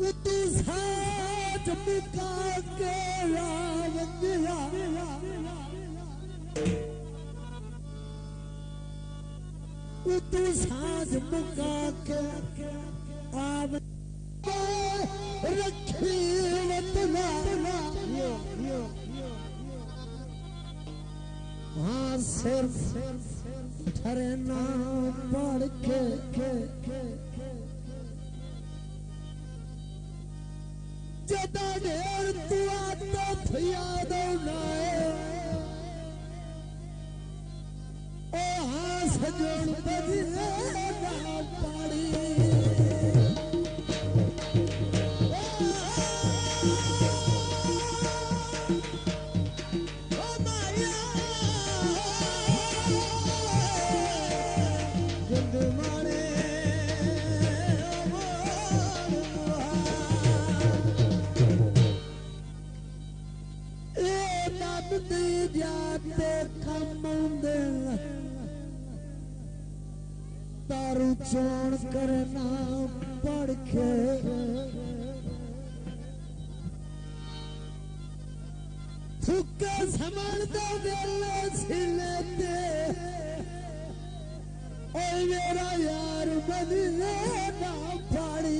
उतु साज मुका के रावंदिया उतु साज मुका के आव रखी वतना हाँ सिर्फ ठहरना पड़ के जदा ढेर तू आता थिया दौना ओ हाँ सजन बदले ना पाड़ी तारू चोण करना पड़ के थुक्के समझ दे वेले सिलेते ओ मेरा यार बदले ना पाड़ी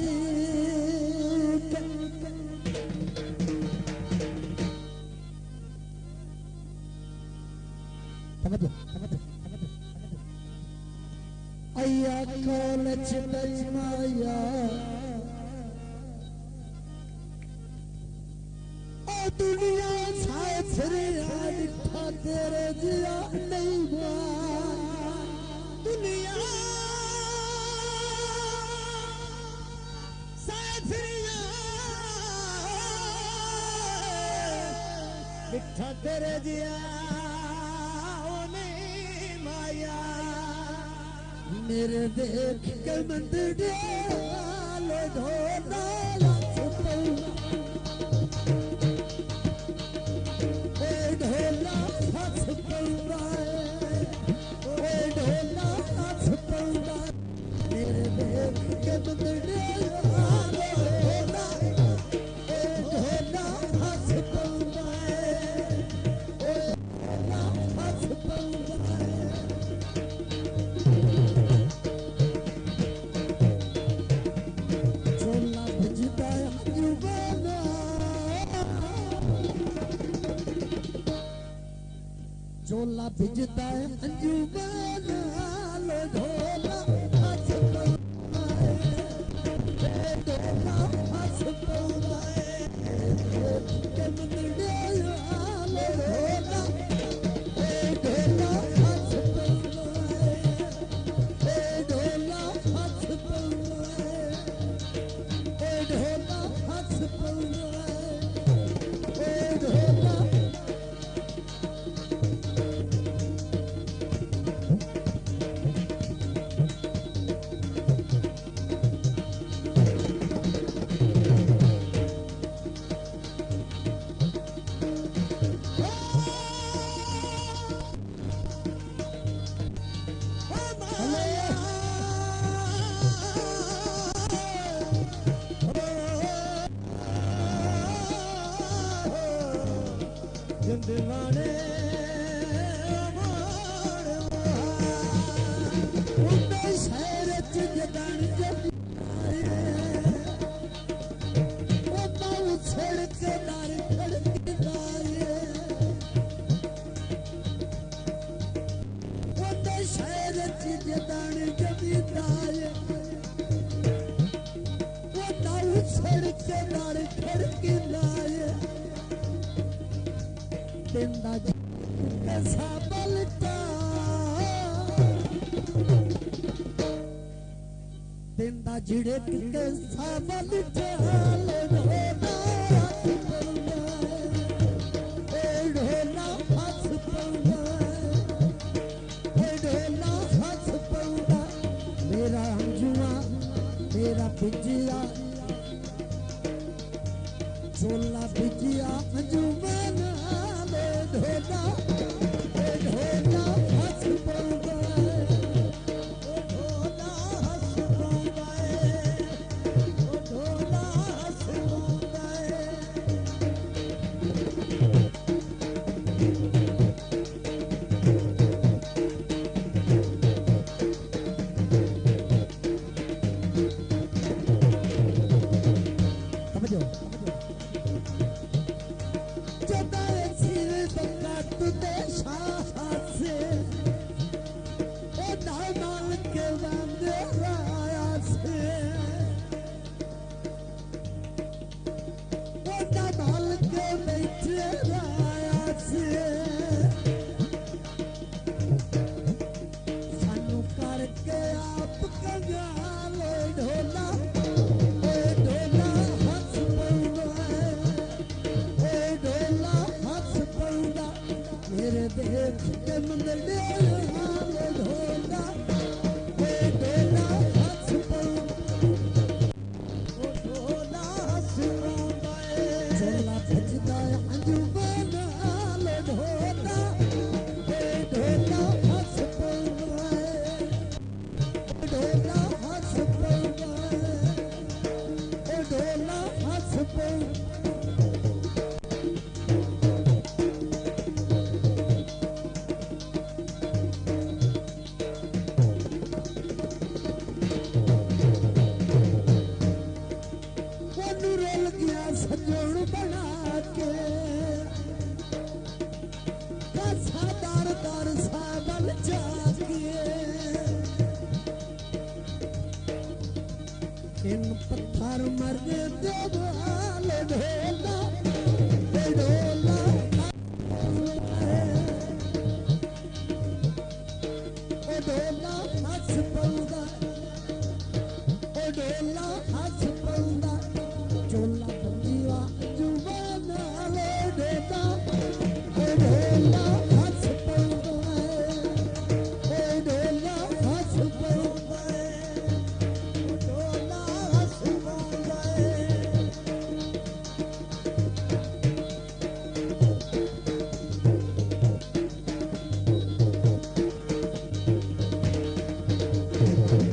अय्या कॉलेज नहीं माया ओ दुनिया छाए फिरे लिखा तेरे जिया नहीं हुआ दुनिया छाए फिरे लिखा तेरे जिया मेरे देख के मंदिर डाले ढोला ढोला हंस पौड़ाए ढोला हंस पौड़ाए मेरे देख के मंदिर डाले ढोला हंस पौड़ाए ढोला हंस पौड़ाए चोला भिजता है अंजुमन लो ढोला हंस पौड़ाए ढोला हंस पौड़ाए के मंदिर लो ढोला हंस पौड़ाए ढोला हंस पौड़ाए ढोला हंस पौड़ाए ढोला दीवाने शहर जदान छड़ के दार खड़की शहर जदान जमीदार छड़ के दार खड़की लाए जिंदा कैसा बलता जिंदा जिड़े कैसा बलता ढोला हंस पौड़ा मेरा अंजुआ मेरा बिजिया चोला बिजिया अंजुमन ढोला हंस पौड़ाए ढोला हंस पौड़ाए ढोला हंस हर मर्द देवाल ढोला ढोला ढोला हस पौदा ढोला हस पौदा चोला जीवा जुबान आले ढोला ढोला हस पौदा ढोला हस पौदा ढोला हस पौदा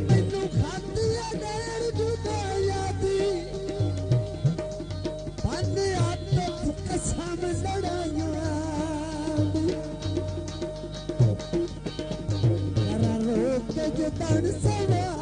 ਮੈਨੂੰ ਖਾਦੀ ਡੇਰ ਜੁਦਾਈਆਂ ਦੀ ਬੰਦੇ ਆਤੇ ਕਸਮ ਲੜਾਈਆਂ ਦੀ ਯਾਰਾ ਰੋਕ ਕੇ ਜਤਨ ਸਵਾ